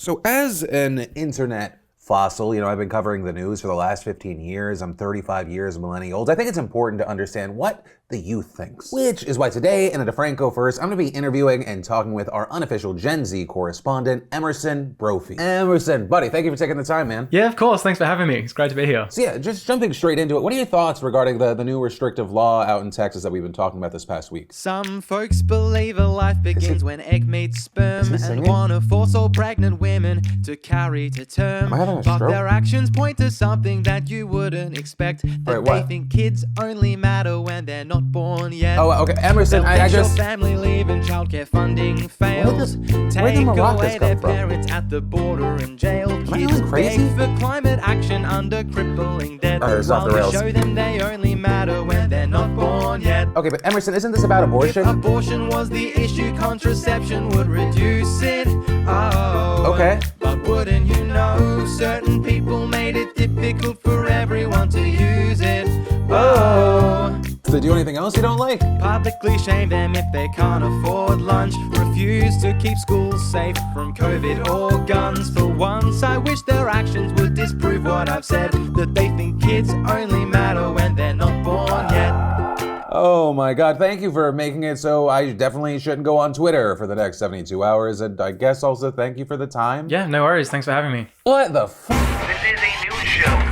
So as an internet fossil, I've been covering the news for the last 15 years. I'm 35 years millennials. I think it's important to understand what the youth thinks. Which is why today, in a DeFranco First, I'm gonna be interviewing and talking with our unofficial Gen Z correspondent, Emerson Brophy. Emerson, buddy, thank you for taking the time, man. Yeah, of course. Thanks for having me. It's great to be here. So yeah, just jumping straight into it, what are your thoughts regarding the new restrictive law out in Texas that we've been talking about this past week? Some folks believe a life begins when egg meets sperm and want to force all pregnant women to carry to term. Am I having a But stroke? their actions point to something that you wouldn't expect. That Wait, they what? think kids only matter when they're not born yet. Oh, okay, Emerson, They'll I let just... your family leave and childcare funding fails. where Take the maracas away their come from? parents at the border in jail. I Kids going crazy? beg for climate action under crippling debt. Alright, it's off While the you rails. show them they only matter when they're not born yet. Okay, but Emerson, isn't this about abortion? If abortion was the issue, contraception would reduce it. Oh, Okay. But wouldn't you know, certain people made it difficult for everyone to use it. Oh, Do they do anything else you don't like? publicly shame them if they can't afford lunch. Refuse to keep schools safe from COVID or guns. For once, I wish their actions would disprove what I've said, that they think kids only matter when they're not born yet. Oh my god, thank you for making it so I definitely shouldn't go on Twitter for the next 72 hours, and I guess also thank you for the time. Yeah, no worries. Thanks for having me. What the f? This is a news show.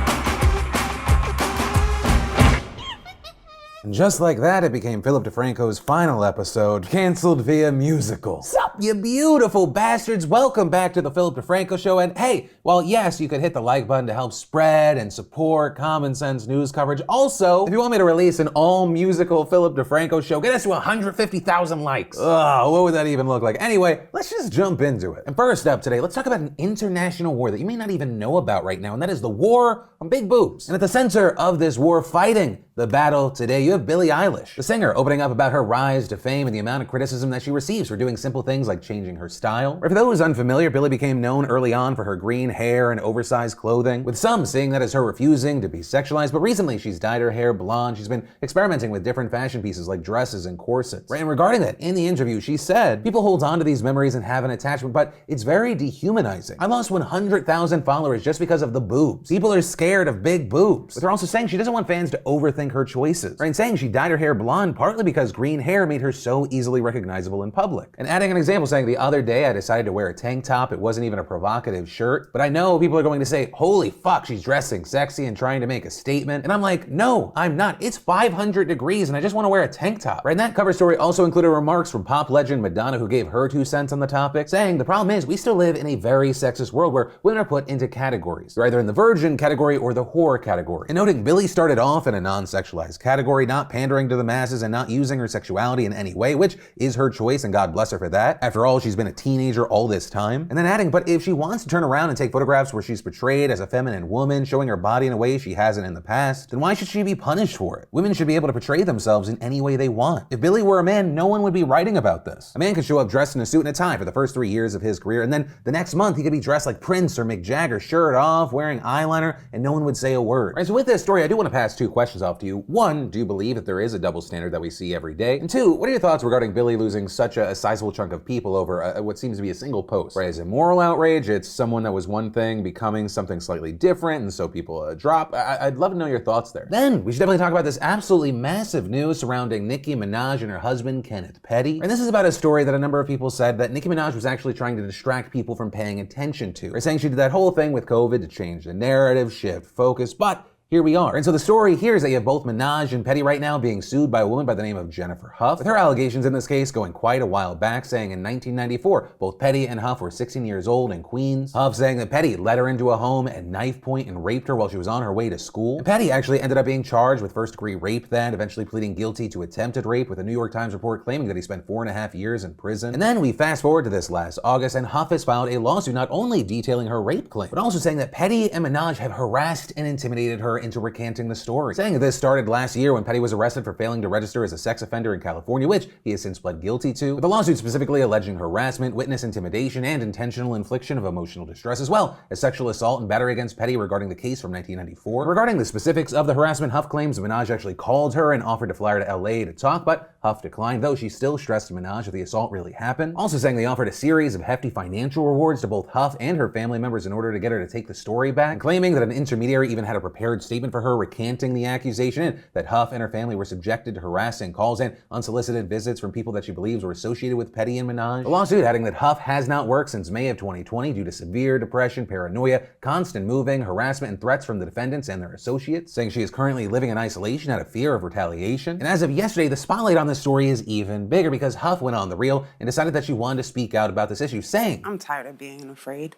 And just like that, it became Philip DeFranco's final episode, canceled via musical. Sup, you beautiful bastards! Welcome back to the Philip DeFranco Show, and hey, while yes, you could hit the like button to help spread and support common sense news coverage, also, if you want me to release an all-musical Philip DeFranco Show, get us to 150,000 likes. Ugh, what would that even look like? Anyway, let's just jump into it. And first up today, let's talk about an international war that you may not even know about right now, and that is the war on big boobs. And at the center of this war fighting the battle today, you have Billie Eilish, the singer, opening up about her rise to fame and the amount of criticism that she receives for doing simple things like changing her style. Or for those unfamiliar, Billie became known early on for her green hair and oversized clothing, with some seeing that as her refusing to be sexualized, but recently she's dyed her hair blonde. She's been experimenting with different fashion pieces like dresses and corsets. Right, and regarding that, in the interview, she said, people hold on to these memories and have an attachment, but it's very dehumanizing. I lost 100,000 followers just because of the boobs. People are scared of big boobs. But they're also saying she doesn't want fans to overthink her choices. Right, and saying she dyed her hair blonde partly because green hair made her so easily recognizable in public. And adding an example saying, the other day I decided to wear a tank top. It wasn't even a provocative shirt, but I know people are going to say, holy fuck, she's dressing sexy and trying to make a statement. And I'm like, no, I'm not. It's 500 degrees and I just want to wear a tank top. Right, and that cover story also included remarks from pop legend Madonna, who gave her 2 cents on the topic, saying the problem is we still live in a very sexist world where women are put into categories. They're either in the virgin category or the whore category. And noting Billie started off in a non-sexualized category, not pandering to the masses and not using her sexuality in any way, which is her choice and God bless her for that. After all, she's been a teenager all this time. And then adding, but if she wants to turn around and take photographs where she's portrayed as a feminine woman, showing her body in a way she hasn't in the past, then why should she be punished for it? Women should be able to portray themselves in any way they want. If Billie were a man, no one would be writing about this. A man could show up dressed in a suit and a tie for the first 3 years of his career, and then the next month he could be dressed like Prince or Mick Jagger, shirt off, wearing eyeliner, and no one would say a word. Right, so with this story, I do want to pass 2 questions off to you. 1, do you believe that there is a double standard that we see every day? And 2, what are your thoughts regarding Billie losing such a sizable chunk of people over what seems to be a single post? Right, is it moral outrage? It's someone that was one thing becoming something slightly different, and so people drop? I'd love to know your thoughts there. Then, we should definitely talk about this absolutely massive news surrounding Nicki Minaj and her husband, Kenneth Petty. And this is about a story that a number of people said that Nicki Minaj was actually trying to distract people from paying attention to. They're saying she did that whole thing with COVID to change the narrative, shift focus, but here we are. And so the story here is that you have both Minaj and Petty right now being sued by a woman by the name of Jennifer Huff, with her allegations in this case going quite a while back, saying in 1994, both Petty and Huff were 16 years old in Queens. Huff saying that Petty led her into a home at knife point and raped her while she was on her way to school. And Petty actually ended up being charged with first-degree rape then, eventually pleading guilty to attempted rape, with a New York Times report claiming that he spent 4.5 years in prison. And then we fast forward to this last August, and Huff has filed a lawsuit not only detailing her rape claim, but also saying that Petty and Minaj have harassed and intimidated her into recanting the story, saying this started last year when Petty was arrested for failing to register as a sex offender in California, which he has since pled guilty to, with the lawsuit specifically alleging harassment, witness intimidation, and intentional infliction of emotional distress, as well as sexual assault and battery against Petty regarding the case from 1994. Regarding the specifics of the harassment, Huff claims Minaj actually called her and offered to fly her to LA to talk, but Huff declined, though she still stressed to Minaj that the assault really happened. Also saying they offered a series of hefty financial rewards to both Huff and her family members in order to get her to take the story back, and claiming that an intermediary even had a prepared statement for her recanting the accusation, and that Huff and her family were subjected to harassing calls and unsolicited visits from people that she believes were associated with Petty and Minaj. The lawsuit adding that Huff has not worked since May of 2020 due to severe depression, paranoia, constant moving, harassment, and threats from the defendants and their associates, saying she is currently living in isolation out of fear of retaliation. And as of yesterday, the spotlight on this story is even bigger because Huff went on The Real and decided that she wanted to speak out about this issue, saying, I'm tired of being afraid.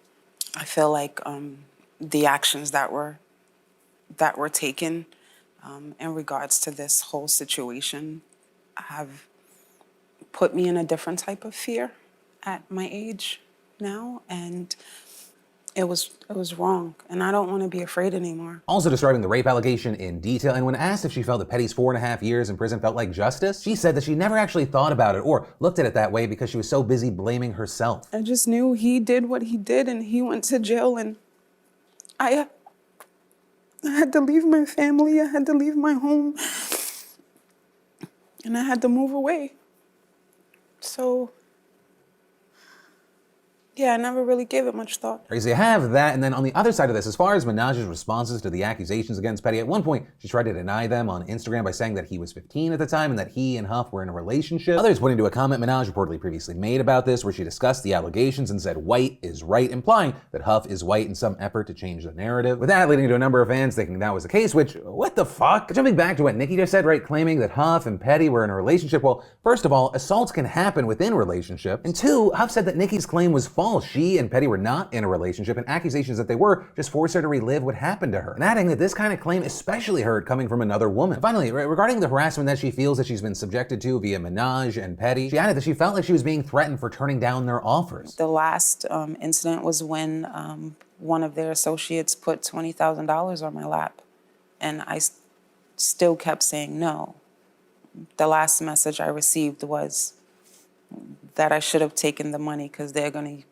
I feel like the actions that were taken in regards to this whole situation have put me in a different type of fear at my age now, and it was wrong, and I don't want to be afraid anymore. Also describing the rape allegation in detail, and when asked if she felt that Petty's 4.5 years in prison felt like justice, she said that she never actually thought about it or looked at it that way because she was so busy blaming herself. I just knew he did what he did, and he went to jail, and I had to leave my family, I had to leave my home, and I had to move away. So yeah, I never really gave it much thought. So you have that, and then on the other side of this, as far as Minaj's responses to the accusations against Petty, at one point she tried to deny them on Instagram by saying that he was 15 at the time and that he and Huff were in a relationship. Others pointing to a comment Minaj reportedly previously made about this, where she discussed the allegations and said white is right, implying that Huff is white in some effort to change the narrative. With that leading to a number of fans thinking that was the case, which, what the fuck? Jumping back to what Nicki just said, right, claiming that Huff and Petty were in a relationship, well, first of all, assaults can happen within relationships, and two, Huff said that Nicki's claim was false. She and Petty were not in a relationship, and accusations that they were just forced her to relive what happened to her. And adding that this kind of claim especially hurt coming from another woman. And finally, regarding the harassment that she feels that she's been subjected to via Minaj and Petty, she added that she felt like she was being threatened for turning down their offers. The last incident was when one of their associates put $20,000 on my lap, and I still kept saying no. The last message I received was that I should have taken the money because they're going to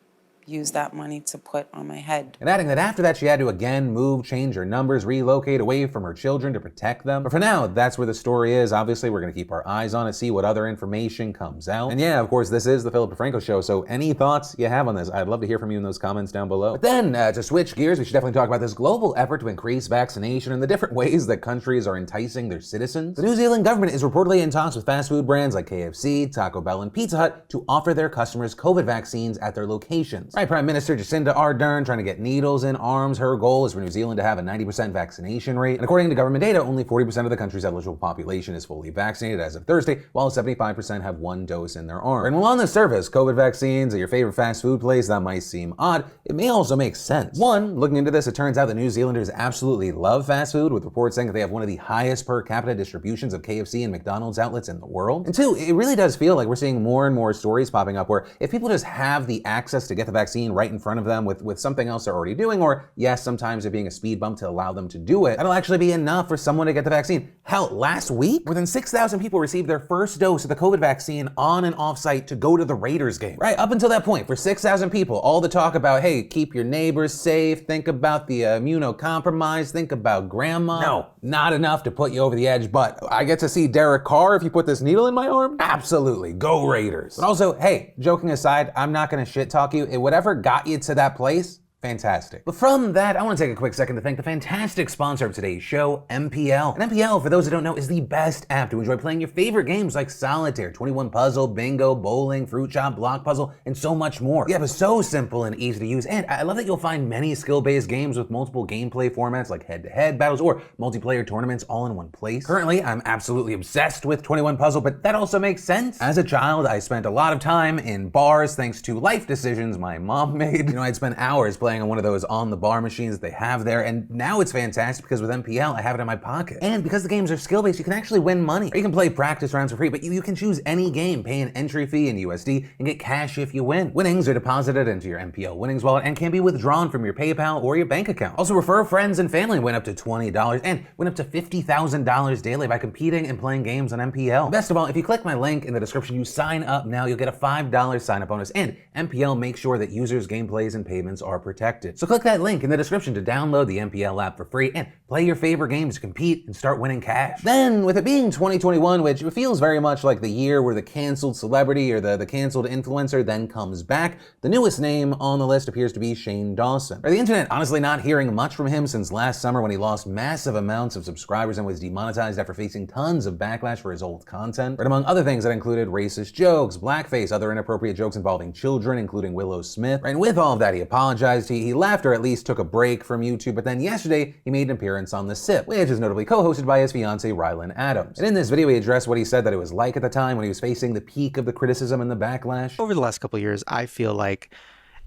use that money to put on my head. And adding that after that she had to again move, change her numbers, relocate away from her children to protect them. But for now, that's where the story is. Obviously, we're gonna keep our eyes on it, see what other information comes out. And yeah, of course, this is the Philip DeFranco Show, so any thoughts you have on this, I'd love to hear from you in those comments down below. But then, to switch gears, we should definitely talk about this global effort to increase vaccination and the different ways that countries are enticing their citizens. The New Zealand government is reportedly in talks with fast food brands like KFC, Taco Bell, and Pizza Hut to offer their customers COVID vaccines at their locations. Right, Prime Minister Jacinda Ardern trying to get needles in arms. Her goal is for New Zealand to have a 90% vaccination rate. And according to government data, only 40% of the country's eligible population is fully vaccinated as of Thursday, while 75% have one dose in their arm. And while on the surface, COVID vaccines at your favorite fast food place, that might seem odd, it may also make sense. One, looking into this, it turns out that New Zealanders absolutely love fast food, with reports saying that they have one of the highest per capita distributions of KFC and McDonald's outlets in the world. And two, it really does feel like we're seeing more and more stories popping up where if people just have the access to get the vaccine right in front of them with something else they're already doing, or yes, sometimes there being a speed bump to allow them to do it, that'll actually be enough for someone to get the vaccine. Hell, last week, more than 6,000 people received their first dose of the COVID vaccine on and off site to go to the Raiders game. Right, up until that point, for 6,000 people, all the talk about, hey, keep your neighbors safe, think about the immunocompromised, think about grandma. No, not enough to put you over the edge, but I get to see Derek Carr if you put this needle in my arm? Absolutely, go Raiders. But also, hey, joking aside, I'm not gonna shit talk you. Whatever got you to that place, fantastic. But from that, I want to take a quick second to thank the fantastic sponsor of today's show, MPL. And MPL, for those who don't know, is the best app to enjoy playing your favorite games like Solitaire, 21 Puzzle, Bingo, Bowling, Fruit Chop, Block Puzzle, and so much more. The app is so simple and easy to use, and I love that you'll find many skill-based games with multiple gameplay formats like head-to-head battles or multiplayer tournaments all in one place. Currently, I'm absolutely obsessed with 21 Puzzle, but that also makes sense. As a child, I spent a lot of time in bars thanks to life decisions my mom made. I'd spend hours playing playing on one of those on-the-bar machines that they have there, and now it's fantastic because with MPL, I have it in my pocket. And because the games are skill-based, you can actually win money. Or you can play practice rounds for free, but you can choose any game, pay an entry fee in USD, and get cash if you win. Winnings are deposited into your MPL winnings wallet and can be withdrawn from your PayPal or your bank account. Also, refer friends and family, win up to $20, and win up to $50,000 daily by competing and playing games on MPL. Best of all, if you click my link in the description, you sign up now, you'll get a $5 sign-up bonus, and MPL makes sure that users' gameplays and payments are protected. So click that link in the description to download the MPL app for free and play your favorite games to compete and start winning cash. Then, with it being 2021, which feels very much like the year where the canceled celebrity or the canceled influencer then comes back, the newest name on the list appears to be Shane Dawson. The internet honestly not hearing much from him since last summer when he lost massive amounts of subscribers and was demonetized after facing tons of backlash for his old content. But among other things that included racist jokes, blackface, other inappropriate jokes involving children, including Willow Smith. And with all of that, he apologized. He left or at least took a break from YouTube, but then yesterday he made an appearance on The Sip, which is notably co-hosted by his fiancée Rylan Adams. And in this video, he addressed what he said that it was like at the time when he was facing the peak of the criticism and the backlash. Over the last couple of years, I feel like,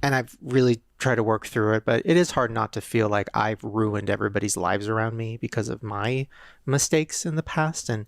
and I've really tried to work through it, but it is hard not to feel like I've ruined everybody's lives around me because of my mistakes in the past, and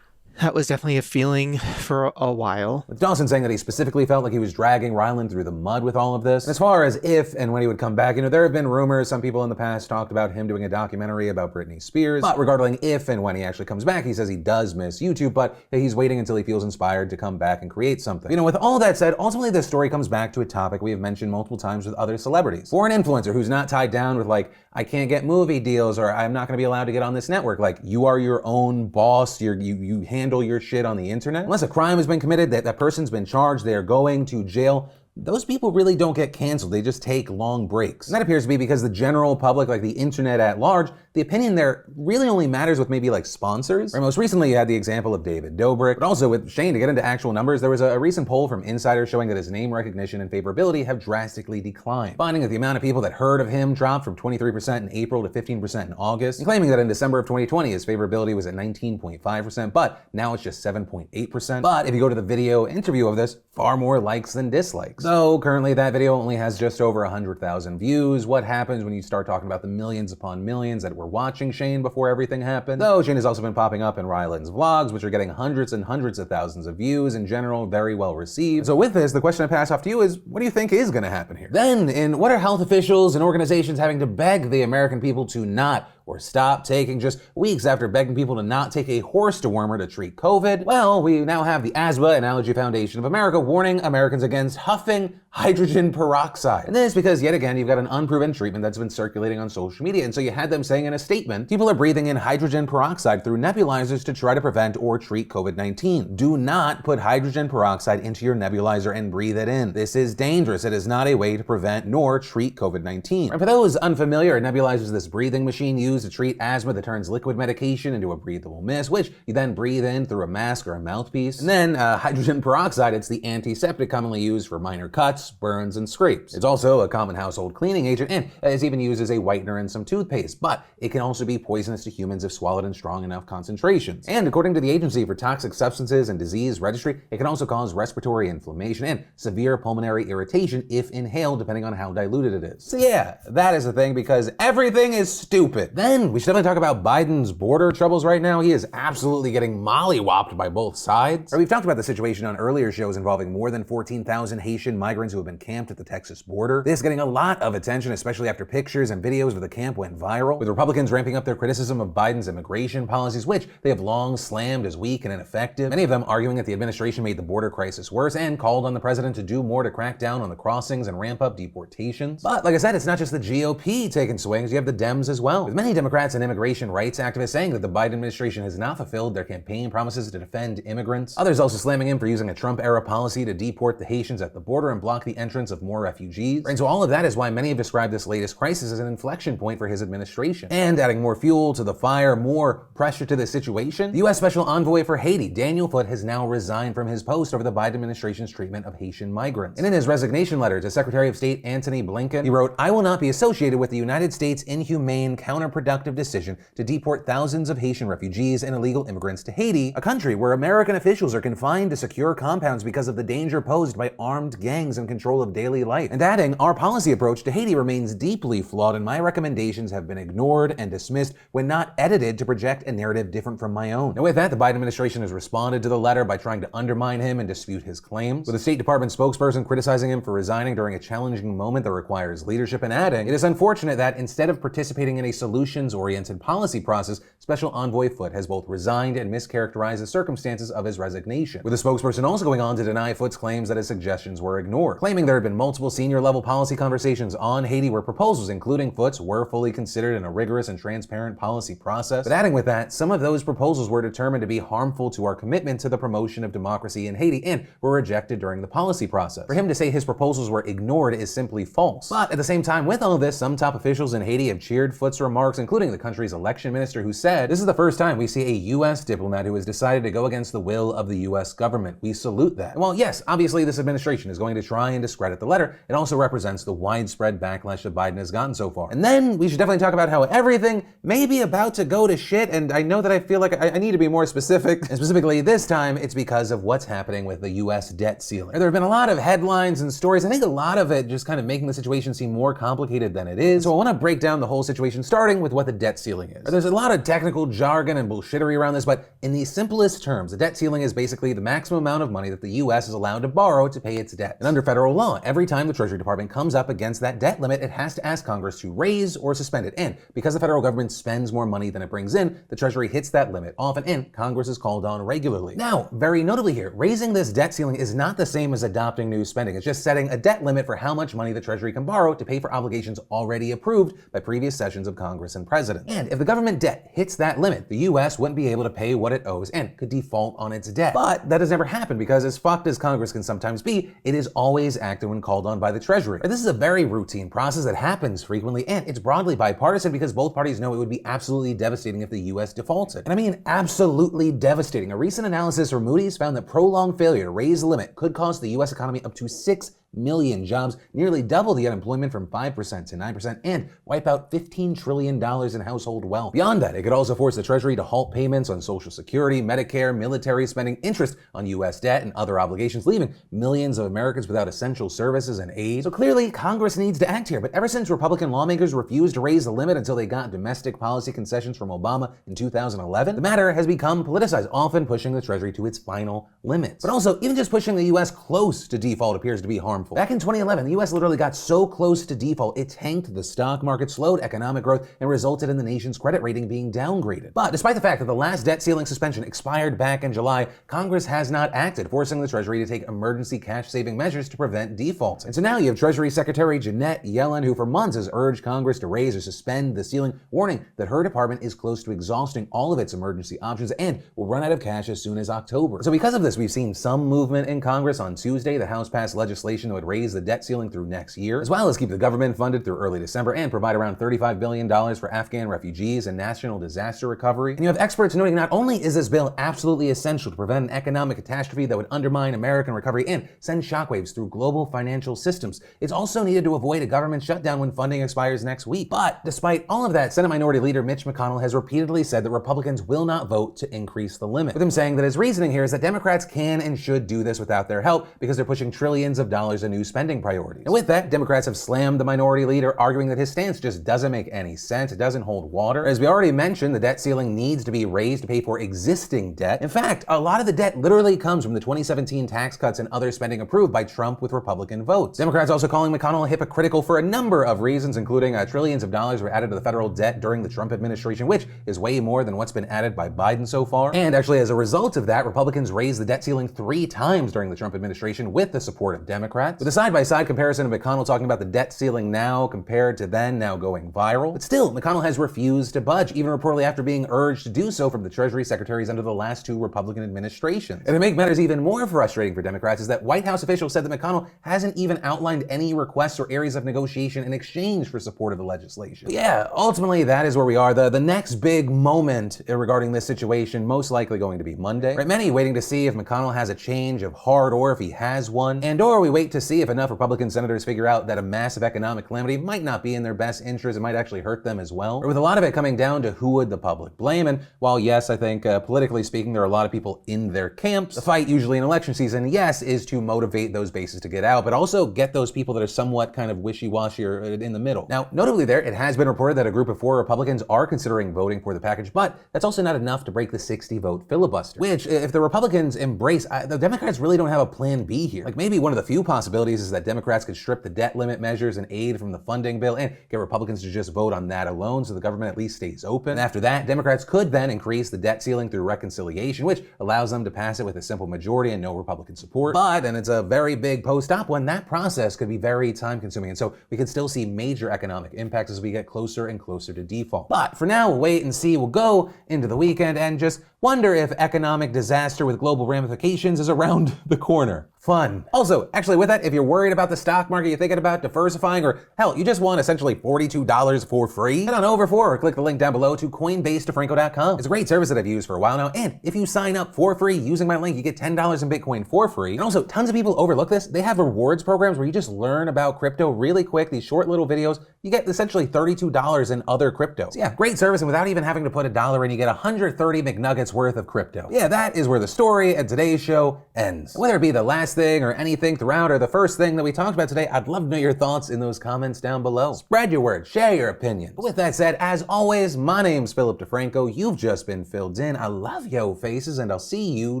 that was definitely a feeling for a while. With Dawson saying that he specifically felt like he was dragging Rylan through the mud with all of this. And as far as if and when he would come back, there have been rumors, some people in the past talked about him doing a documentary about Britney Spears. But regarding if and when he actually comes back, he says he does miss YouTube, but he's waiting until he feels inspired to come back and create something. With all that said, ultimately this story comes back to a topic we have mentioned multiple times with other celebrities. For an influencer who's not tied down with like, I can't get movie deals or I'm not gonna be allowed to get on this network, like you are your own boss, you handle your shit on the internet. Unless a crime has been committed, that person's been charged, they are going to jail, those people really don't get canceled, they just take long breaks. And that appears to be because the general public, like the internet at large, the opinion there really only matters with maybe like sponsors. Or most recently you had the example of David Dobrik, but also with Shane, to get into actual numbers, there was a recent poll from Insider showing that his name recognition and favorability have drastically declined, finding that the amount of people that heard of him dropped from 23% in April to 15% in August, and claiming that in December of 2020 his favorability was at 19.5%, but now it's just 7.8%. But if you go to the video interview of this, far more likes than dislikes. So currently that video only has just over 100,000 views. What happens when you start talking about the millions upon millions that were watching Shane before everything happened? Though Shane has also been popping up in Rylan's vlogs, which are getting hundreds and hundreds of thousands of views, in general, very well received. So with this, the question I pass off to you is, what do you think is gonna happen here? Then, what are health officials and organizations having to beg the American people to not or stop taking just weeks after begging people to not take a horse dewormer to treat COVID? Well, we now have the Asthma and Allergy Foundation of America warning Americans against huffing hydrogen peroxide. And this because, yet again, you've got an unproven treatment that's been circulating on social media. And so you had them saying in a statement, people are breathing in hydrogen peroxide through nebulizers to try to prevent or treat COVID-19. Do not put hydrogen peroxide into your nebulizer and breathe it in. This is dangerous. It is not a way to prevent nor treat COVID-19. And for those unfamiliar, a nebulizer is this breathing machine used to treat asthma that turns liquid medication into a breathable mist, which you then breathe in through a mask or a mouthpiece. And then hydrogen peroxide, it's the antiseptic commonly used for minor cuts, burns, and scrapes. It's also a common household cleaning agent and is even used as a whitener in some toothpaste, but it can also be poisonous to humans if swallowed in strong enough concentrations. And according to the Agency for Toxic Substances and Disease Registry, it can also cause respiratory inflammation and severe pulmonary irritation if inhaled, depending on how diluted it is. So yeah, that is the thing, because everything is stupid. Then we should definitely talk about Biden's border troubles right now. He is absolutely getting mollywopped by both sides. We've talked about the situation on earlier shows involving more than 14,000 Haitian migrants who have been camped at the Texas border. This is getting a lot of attention, especially after pictures and videos of the camp went viral, with Republicans ramping up their criticism of Biden's immigration policies, which they have long slammed as weak and ineffective. Many of them arguing that the administration made the border crisis worse and called on the president to do more to crack down on the crossings and ramp up deportations. But like I said, it's not just the GOP taking swings, you have the Dems as well, with many Democrats and immigration rights activists saying that the Biden administration has not fulfilled their campaign promises to defend immigrants. Others also slamming him for using a Trump-era policy to deport the Haitians at the border and block the entrance of more refugees. And so all of that is why many have described this latest crisis as an inflection point for his administration. And adding more fuel to the fire, more pressure to the situation, the U.S. Special Envoy for Haiti, Daniel Foote, has now resigned from his post over the Biden administration's treatment of Haitian migrants. And in his resignation letter to Secretary of State Antony Blinken, he wrote, "I will not be associated with the United States' inhumane, counterproductive counterproductive decision to deport thousands of Haitian refugees and illegal immigrants to Haiti, a country where American officials are confined to secure compounds because of the danger posed by armed gangs in control of daily life. And adding, our policy approach to Haiti remains deeply flawed and my recommendations have been ignored and dismissed when not edited to project a narrative different from my own. Now with that, the Biden administration has responded to the letter by trying to undermine him and dispute his claims, with the State Department spokesperson criticizing him for resigning during a challenging moment that requires leadership and adding, it is unfortunate that instead of participating in a solutions-oriented policy process, Special Envoy Foote has both resigned and mischaracterized the circumstances of his resignation, with the spokesperson also going on to deny Foote's claims that his suggestions were ignored, claiming there had been multiple senior-level policy conversations on Haiti where proposals, including Foote's, were fully considered in a rigorous and transparent policy process, but adding with that, some of those proposals were determined to be harmful to our commitment to the promotion of democracy in Haiti and were rejected during the policy process. For him to say his proposals were ignored is simply false. But at the same time, with all this, some top officials in Haiti have cheered Foote's remarks, including the country's election minister, who said, "This is the first time we see a U.S. diplomat who has decided to go against the will of the U.S. government. We salute that." And while yes, obviously this administration is going to try and discredit the letter, it also represents the widespread backlash that Biden has gotten so far. And then we should definitely talk about how everything may be about to go to shit, and I know that I feel like I need to be more specific. And specifically this time, it's because of what's happening with the U.S. debt ceiling. There have been a lot of headlines and stories, I think a lot of it just kind of making the situation seem more complicated than it is. So I want to break down the whole situation, starting with what the debt ceiling is. There's a lot of technical jargon and bullshittery around this, but in the simplest terms, the debt ceiling is basically the maximum amount of money that the U.S. is allowed to borrow to pay its debt. And under federal law, every time the Treasury Department comes up against that debt limit, it has to ask Congress to raise or suspend it. And because the federal government spends more money than it brings in, the Treasury hits that limit often, and Congress is called on regularly. Now, very notably here, raising this debt ceiling is not the same as adopting new spending. It's just setting a debt limit for how much money the Treasury can borrow to pay for obligations already approved by previous sessions of Congress and President. And if the government debt hits that limit, the U.S. wouldn't be able to pay what it owes and could default on its debt. But that has never happened because, as fucked as Congress can sometimes be, it is always active when called on by the Treasury. This is a very routine process that happens frequently, and it's broadly bipartisan because both parties know it would be absolutely devastating if the U.S. defaulted. And I mean absolutely devastating. A recent analysis from Moody's found that prolonged failure to raise the limit could cost the U.S. economy up to 6 million jobs, nearly double the unemployment from 5% to 9%, and wipe out $15 trillion in household wealth. Beyond that, it could also force the Treasury to halt payments on Social Security, Medicare, military spending, interest on U.S. debt, and other obligations, leaving millions of Americans without essential services and aid. So clearly, Congress needs to act here, but ever since Republican lawmakers refused to raise the limit until they got domestic policy concessions from Obama in 2011, the matter has become politicized, often pushing the Treasury to its final limits. But also, even just pushing the U.S. close to default appears to be harmful. Back in 2011, the U.S. literally got so close to default, it tanked the stock market, slowed economic growth, and resulted in the nation's credit rating being downgraded. But despite the fact that the last debt ceiling suspension expired back in July, Congress has not acted, forcing the Treasury to take emergency cash-saving measures to prevent defaults. And so now you have Treasury Secretary Janet Yellen, who for months has urged Congress to raise or suspend the ceiling, warning that her department is close to exhausting all of its emergency options and will run out of cash as soon as October. So because of this, we've seen some movement in Congress. On Tuesday, the House passed legislation that would raise the debt ceiling through next year, as well as keep the government funded through early December and provide around $35 billion for Afghan refugees and national disaster recovery. And you have experts noting not only is this bill absolutely essential to prevent an economic catastrophe that would undermine American recovery and send shockwaves through global financial systems, it's also needed to avoid a government shutdown when funding expires next week. But despite all of that, Senate Minority Leader Mitch McConnell has repeatedly said that Republicans will not vote to increase the limit, with him saying that his reasoning here is that Democrats can and should do this without their help because they're pushing trillions of dollars in new spending priorities. And with that, Democrats have slammed the minority leader, arguing that his stance just doesn't make any sense. It doesn't hold water. As we already mentioned, the debt ceiling needs to be raised to pay for existing debt. In fact, a lot of the debt literally comes from the 2017 tax cuts and other spending approved by Trump with Republican votes. Democrats also calling McConnell hypocritical for a number of reasons, including trillions of dollars were added to the federal debt during the Trump administration, which is way more than what's been added by Biden so far. And actually, as a result of that, Republicans raised the debt ceiling 3 times during the Trump administration with the support of Democrats. With a side-by-side comparison of McConnell talking about the debt ceiling now compared to then, now going viral. But still, McConnell has refused to budge, even reportedly after being urged to do so from the Treasury secretaries under the last 2 Republican administrations. And to make matters even more frustrating for Democrats is that White House officials said that McConnell hasn't even outlined any requests or areas of negotiation in exchange for support of the legislation. But yeah, ultimately that is where we are. The next big moment regarding this situation most likely going to be Monday. Right, many waiting to see if McConnell has a change of heart or if he has one, and or we wait to see if enough Republican senators figure out that a massive economic calamity might not be in their best interest, it might actually hurt them as well. Or with a lot of it coming down to who would the public blame, and while yes, I think politically speaking, there are a lot of people in their camps, the fight usually in election season, yes, is to motivate those bases to get out, but also get those people that are somewhat kind of wishy-washy or in the middle. Now, notably there, it has been reported that a group of 4 Republicans are considering voting for the package, but that's also not enough to break the 60-vote filibuster, which, if the Republicans embrace, the Democrats really don't have a plan B here. Like, maybe one of the few possibilities is that Democrats could strip the debt limit measures and aid from the funding bill and get Republicans to just vote on that alone so the government at least stays open. And after that, Democrats could then increase the debt ceiling through reconciliation, which allows them to pass it with a simple majority and no Republican support. But, and it's a very big post-op one, that process could be very time-consuming, and so we could still see major economic impacts as we get closer and closer to default. But for now, we'll wait and see. We'll go into the weekend and just wonder if economic disaster with global ramifications is around the corner. Fun. Also, actually with that, if you're worried about the stock market, you're thinking about diversifying, or hell, you just want essentially $42 for free, head on over or click the link down below to CoinbaseDeFranco.com. It's a great service that I've used for a while now, and if you sign up for free using my link, you get $10 in Bitcoin for free. And also, tons of people overlook this. They have rewards programs where you just learn about crypto really quick, these short little videos. You get essentially $32 in other crypto. So yeah, great service, and without even having to put $1 in, you get 130 McNuggets worth of crypto. Yeah, that is where the story and today's show ends. Whether it be the last thing or anything throughout or the first thing that we talked about today, I'd love to know your thoughts in those comments down below. Spread your word, share your opinions. But with that said, as always, my name's Philip DeFranco. You've just been filled in. I love yo faces, and I'll see you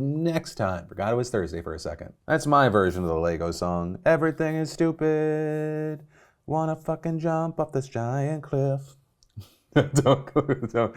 next time. Forgot it was Thursday for a second. That's my version of the Lego song. Everything is stupid. Wanna fucking jump off this giant cliff. Don't.